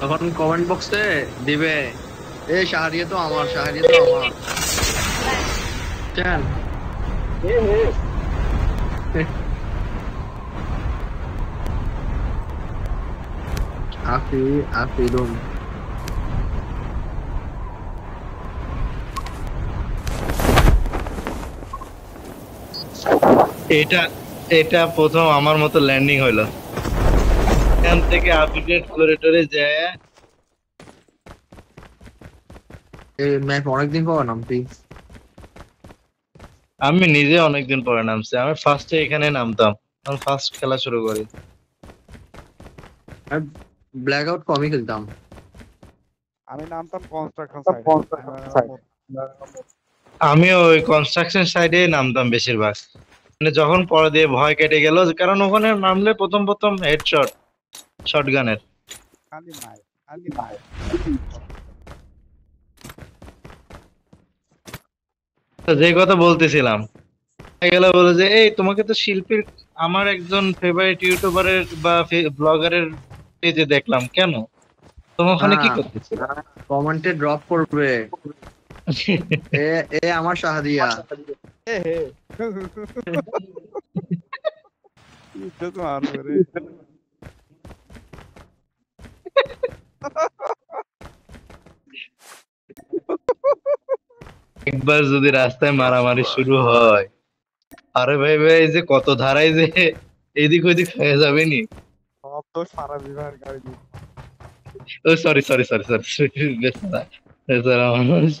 তখন কমেন্ট বক্সে দিবে এ শাহরিয়া তো আমার, শাহরিয়া তো আমার। চল আফি আফিদুম এটা এটা প্রথম আমার মতো ল্যান্ডিং হইলো। এখান থেকে আপডেট করে টরে যায়। এই ম্যাপ অনেকদিন পর নামতি। আমি নিজে অনেকদিন পরে নামছি, আমি ফার্স্টে এখানে নামতাম, আমি ফার্স্ট খেলা শুরু করি। ব্ল্যাক আউট কমই খেলতাম। আমি নামতাম কনস্ট্রাকশন সাইডে। আমি ওই কনস্ট্রাকশন সাইডে নামতাম বেশিরভাগ, মানে যখন পরে দিয়ে ভয় কেটে গেল, কারণ ওখানে নামলে প্রথম প্রথম হেডশট শটগানের। খালি মার খালি মার। তো যে কথা বলতেছিলাম, গেল বলে যে এই তোমাকে তো শিল্পীর আমার একজন ফেভারিট ইউটিউবারের বা ব্লগারের পেজে দেখলাম, কেন তুমি ওখানে কি করতেছো? কমেন্টে ড্রপ করবে এ এ আমার শাহরিয়া। এ হে ইজ্জত মারবে রে। একবার যদি রাস্তায় মারামারি শুরু হয়, আরে ভাই ভাই এই যে কত ধারায় যে এদিক ওদিক হয়ে যাবে নি। সব তো সারা বিভাগের গাড়ি দিয়ে। ও সরি সরি সরি সরি, বেচারা মানুষ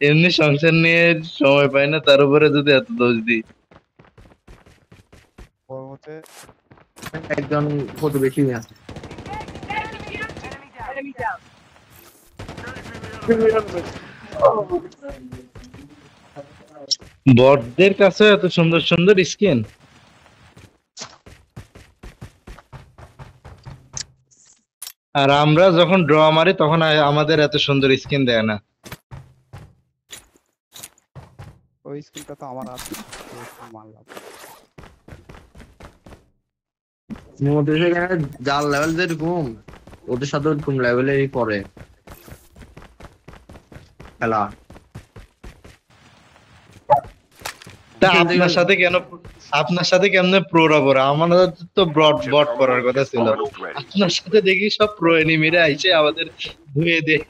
এমনি সংসার নিয়ে সময় পায় না, তার উপরে যদি এত দোষ দিই। ওর মধ্যে একজন কত বেশি আছে। বটদের কাছে এত সুন্দর সুন্দর স্কিন, আর আমরা যখন ড্র মারি তখন আমাদের এত সুন্দর স্কিন দেয় না। ওই স্কিলটা তো আমার আছে, মারলাম। মোদের এখানে যার লেভেল যেরকম ওদের সাথে ওরকম লেভেলেরই পরে খেলা। তা আপনার সাথে কেমনে প্রোরা পড়া? আমাদের তো ব্রড বট করার কথা ছিল, আপনার সাথে দেখি সব প্রো এনিমিরা আইছে আমাদের ধুয়ে দিয়ে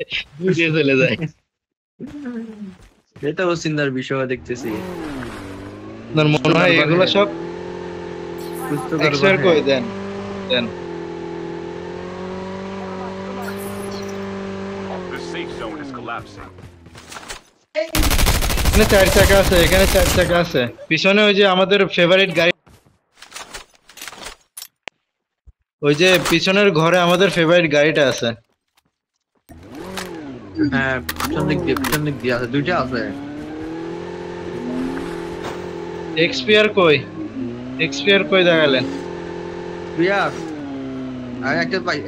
চলে যায়। এটা ও চিন্তার বিষয় দেখতেছি। আপনার মনে হয় এগুলো সব এক্সপায়ার করে দেন দেন। এখানে 4 চাকা আছে, এখানে 4 চাকা আছে, পিছনে ওই যে আমাদের ফেভারিট গাড়ি, ওই যে পিছনের ঘরে আমাদের ফেভারিট গাড়িটা আছে। হ্যাঁ পিছন দিক দিয়ে আছে, দুইটা আছে। এক্সপায়ার কই দেখালেন? প্রিয়ার আর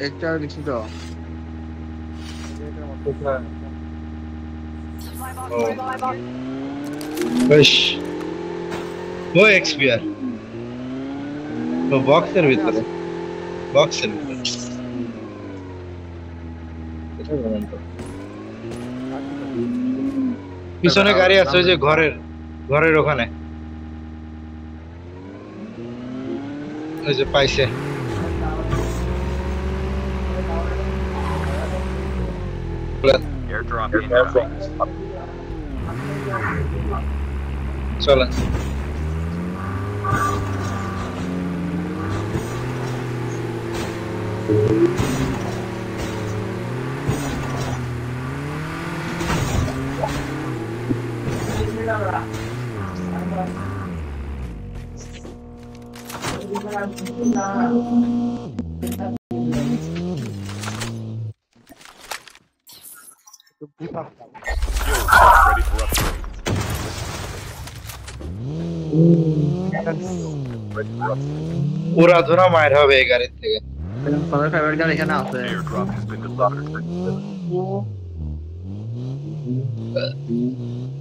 একটা দেখছি তো। ও এক্সপায়ার ও বক্সের ভিতরে পিছনে গাড়ি আছে ওই যে ঘরের ওখানে, ওই যে পাইছে। চলেন পুরা ধরা মায়ের হবে এই গাড়ির থেকে। ফেভারিট গাড়ি এখানে আছে।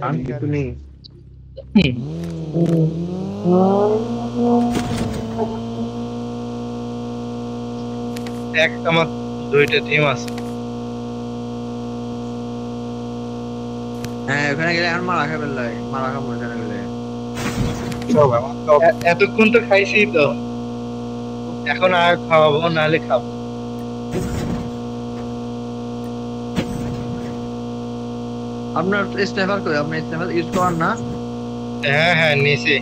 আমি কিছু নেই। একটা মাত্র 2টা টিম আছে। হ্যাঁ ওখানে গেলে এখন মারা খাবে লাই, মারা খাবো ওখানে গেলে। এতক্ষণ তো খাইছি তো, এখন আর খাওয়াবো নাহলে খাবো। আপনার স্নাইপার কই? আপনি স্নাইপার ইউজ করেন না? হ্যাঁ হ্যাঁ নিচে।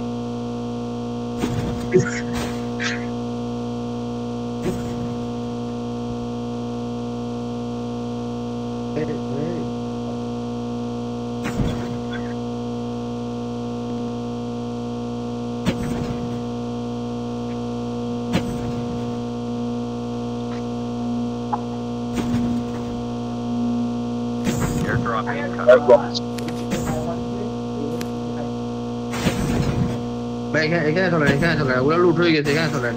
ভাই এখানে চলেন, এখানে চলেন, ওগুলো লুট হয়ে গেছে, এখানে চলেন।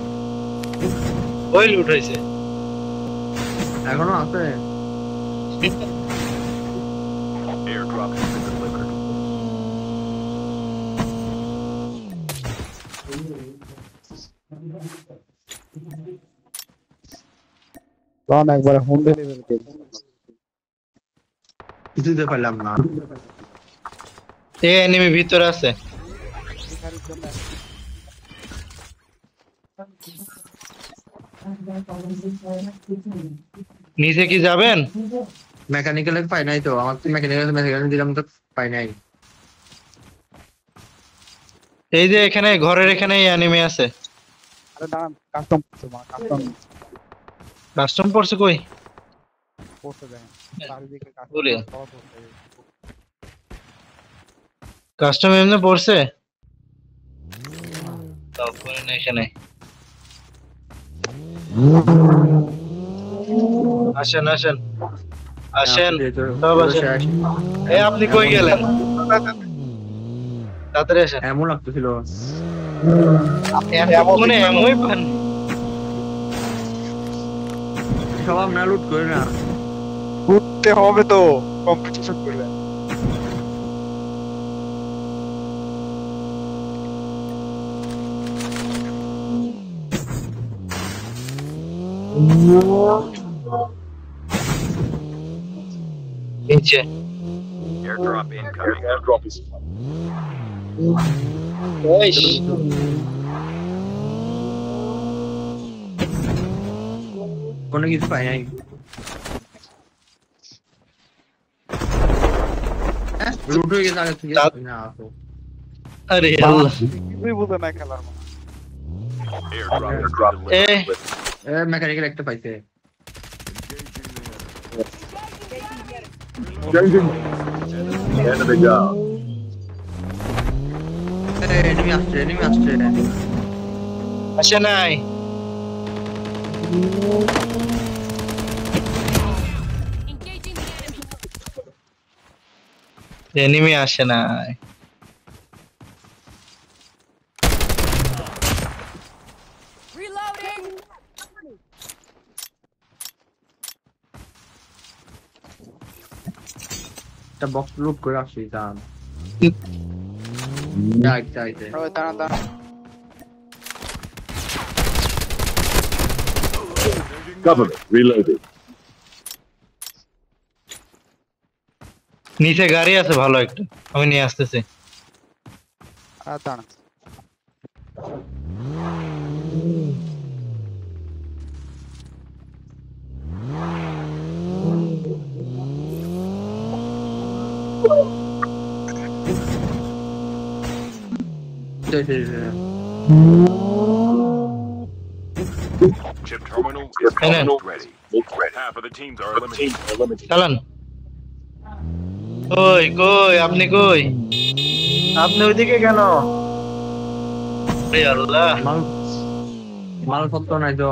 ওই লুট হয়েছে। এখনো আছে? তখন একবার হোম ডেলিভারি দেব। কিছুতে পারলাম না। এনিমি ভিতরে আছে। নিচে কি যাবেন? মেকানিক্যাল পাই নাই তো, আমার তো মেকানিক্যাল দিলাম তো পাই নাই। এই যে এখানে ঘরের এখানে এনিমি আছে। আরে দাঁড়ান, কাস্টম করছে মা, কাস্টম কাস্টম পড়ছে কই? করতে দেন। চারিদিকে কাস্টম বলে। করতে। কাস্টম এমনি পড়ছে? তারপরে না এখানে। আসেন আসেন আসেন সব আসেন। এই আপনি কই গেলেন? তাড়াতাড়ি আসেন। এমন লাগতেছিল। মনে এমনই পান। সব আপনারা লুট করে না। ঘুরতে হবে তো, কম্পিটিশন করবে। নিচে Airdrop incoming. Airdrop is কোনো কিছু পাই নাই। লুট হয়ে গেছে আগে থেকে না তো। আরে আল্লাহ। কিছুই বুঝে না খেলার মা। airdrop delivered. মেকানিক্যাল একটা পাইছে। Enemy down. এনিমি আসছে, এনিমি আসছে। আসে নাই। Engaging the enemy. এনিমি আসে নাই। Reloading. একটা বক্স লুট করে আসছি দাম। যাইতে ওই দাঁড়ান দাঁড়ান। Cover me. Reloading. নিচে গাড়ি আছে ভালো একটা, আমি নিয়ে আসতেছি। আর দাঁড়ান। Chip terminal is almost ready. Half of the teams are eliminated. চালান। কই কই আপনি কই? আপনি ওইদিকে কেন? আরে আল্লাহ, মালপত্র নাই তো।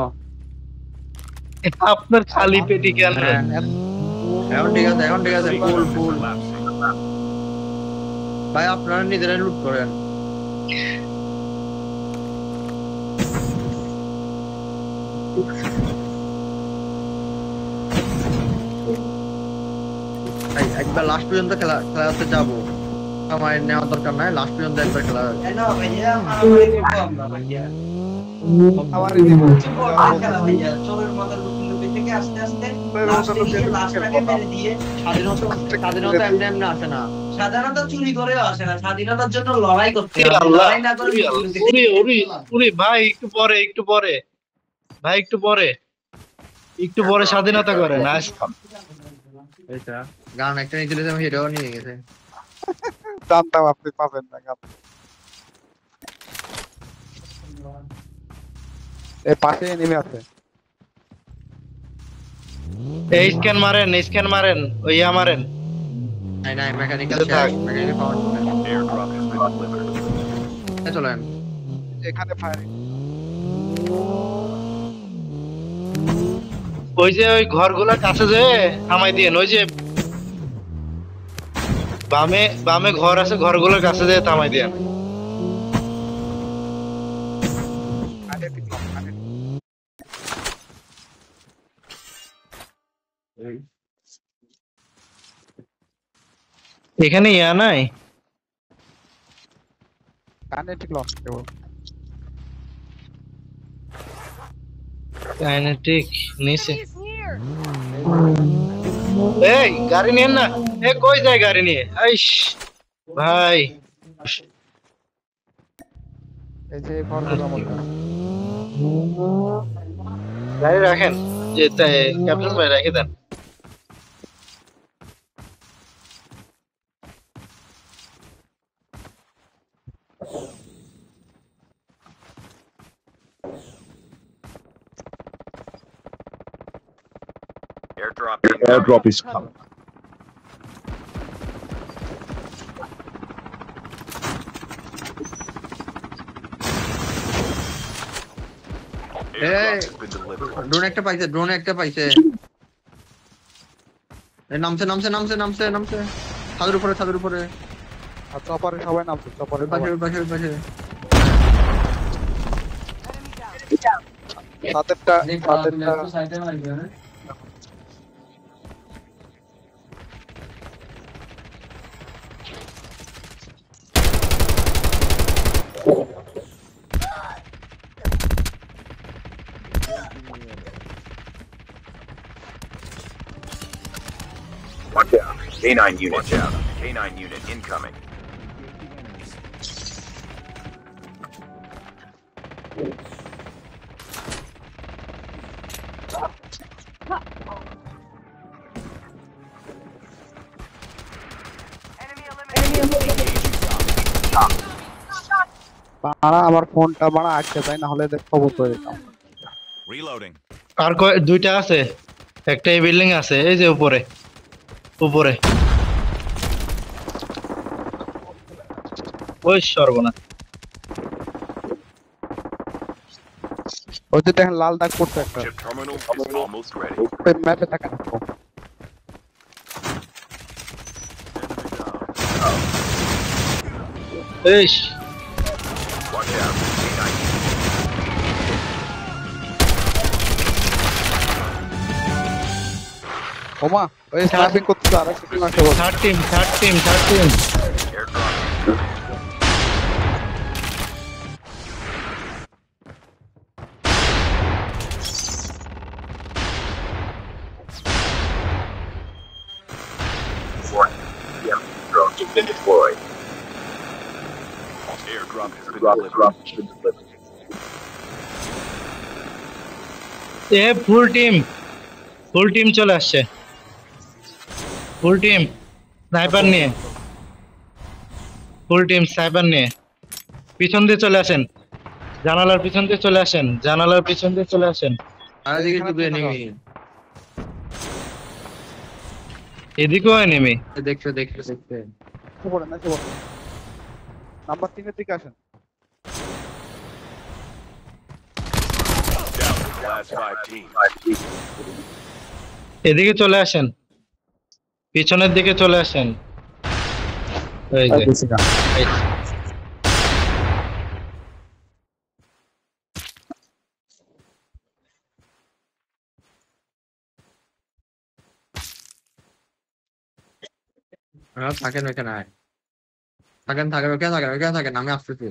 আপনার খালি পেটি কেন? এখন ঠিক আছে, এখন ঠিক আছে, ফুল ফুল। Collapsing. ভাই আপনারা নিজেরাই লুট করেন। লাস্ট পর্যন্ত খেলাতে যাবো, আমার নেওয়া দরকার নাই, লাস্ট পর্যন্ত একবার খেলা আমার স্বাধীনতা এমনি এমনি আসে না। স্বাধীনতা চুরি করেও আসে না, স্বাধীনতার জন্য লড়াই করতে এ হবে, আল্লাহ, লড়াই না করে ওরে আল্লাহ, ওরে ওরে ওরে ভাই একটু পরে ভাই একটু পরে স্বাধীনতা করেন আজ। গান একটা নিয়ে চলেছে, আমি সেটাও নিয়ে গেছে। জানতাম আপনি পাবেন না গান। এর পাশে নেমে আছে। এই স্ক্যান মারেন ওই মারেন। নাই নাই, মেকানিক্যাল থাক। Mechanical power Airdrop has been delivered. চলেন। এখানে ফায়ারিং। ওই যে ওই ঘরগুলোর কাছে যে থামাই দিয়েন, ওই যে বামে ঘর আছে, ঘরগুলোর কাছে যে থামাই দিয়েন। আগে টিকলাম, আগে। এখানে নাই কানে টিকলাম কেবল। কাইনেটিক নিচে। Enemy is near. এই গাড়ি নিয়েন না, কই যায় গাড়ি নিয়ে? আইস ভাই, এই যে ঘরগুলোর মধ্যে। গাড়ি রাখেন, যে ক্যাপ্টেন ভাই রেখে দেন। Airdrop is coming. Airdrop has been delivered. Drone একটা পাইছে। নামছে ছাদের উপরে। আর চপারে সবাই নামছে, চপারে ওই পাশে। সাতেরটা Watch out. K9 unit. Watch out. K9 unit incoming. বাড়া আমার ফোনটা বাড়া আটকে যায়, না হলে দেখ খবর করে দিতাম। Reloading. আর দুইটা আছে, একটা এই বিল্ডিং আছে, এই যে উপরে ওই সর্বনা। ওই যে দেখেন লাল দাগ পড়ছে একটা, Chip terminal is almost ready. ওই ম্যাপে থাকে না। এই Watch out. K9 ওমা ওই স্ন্যাপিং করতে আর একটা টিম আসে বল। Third team. airdrop. Drones have been deployed. Airdrop has been delivered. Full team চলে আসছে, ফুল টিম স্নাইপার নিয়ে পিছন দিয়ে চলে আসেন, জানালার পিছন দিয়ে চলে আসেন। আর এদিকে শুধু এনিমি। এদিকেও এনিমি। দেখছে। খবর না খবর। নাম্বার 3 এর দিকে আসেন। Down to the last 5 teams. এদিকে চলে আসেন, পিছনের দিকে চলে আসেন। এই যে এই থাকেন ওখানে আয় থাকেন ওখানে থাকেন আমি আসতেছি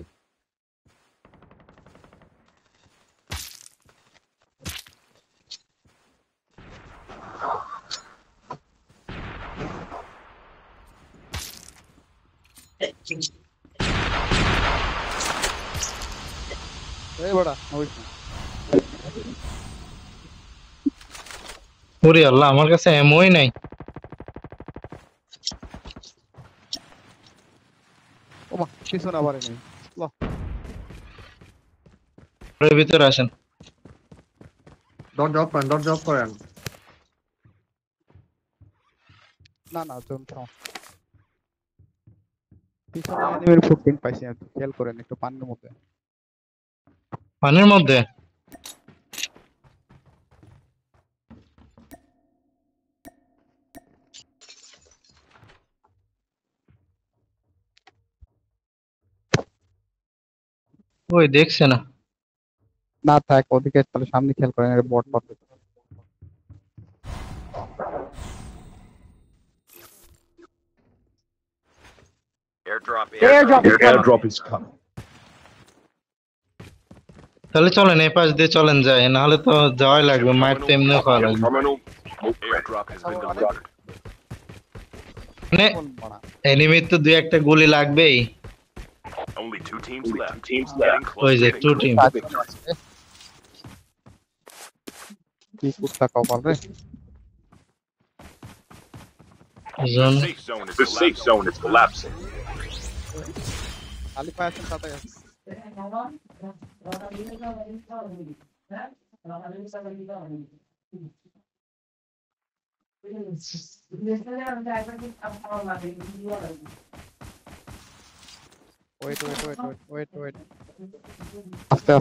এই বড়া ওই ওরে আল্লাহ আমার কাছে এমওই নাই ও মা কিছু না পারে নাই ঘরের ভিতরে আসেন দরজা অফ করেন না জোন থাও পিছনে এনিমির ফুটপ্রিন্ট পাইছি আমি খেয়াল করেন একটু পানির মধ্যে পানির মধ্যে ওই দেখছে না না থাক ওদিকে তাহলে সামনে খেয়াল করেন এর বট পাবে Airdrop is coming. তাহলে চলেন এই পাশ দিয়ে চলেন যাই নাহলে তো যাওয়াই লাগবে মায়ের তো এমনিও খাওয়া লাগবে Terminal. Airdrop has been delivered. মানে কোন বড়া এনিমির তো দুই একটা গুলি লাগবেই Only 2 teams left. Getting ওই close যে to টু victory. টিম কি কুত্তা কপাল রে zone The safe zone is collapsing. খালি পায় আছেন তাতে ওয়েট আস্তে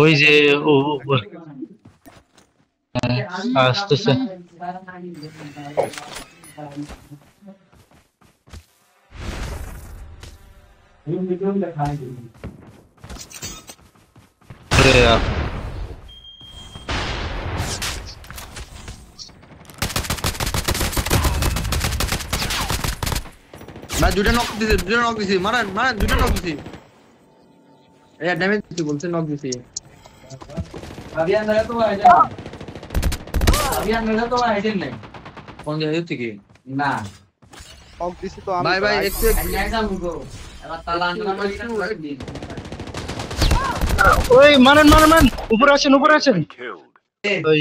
ওই যে আসতেছে ওরে আ- ভাই দুটো নক দিছি মারেন দুটো নক দিছি এই ড্যামেজ দিছি বলছে নক দিছি अभियान मेरा तो आइडिया नहीं কোন জায়গা থেকে ना অফ দিছি তো আমি ভাই একটু ऐसा मुझको अब ताला अंदर में ওই মারেন উপরে আছেন Killed. ওই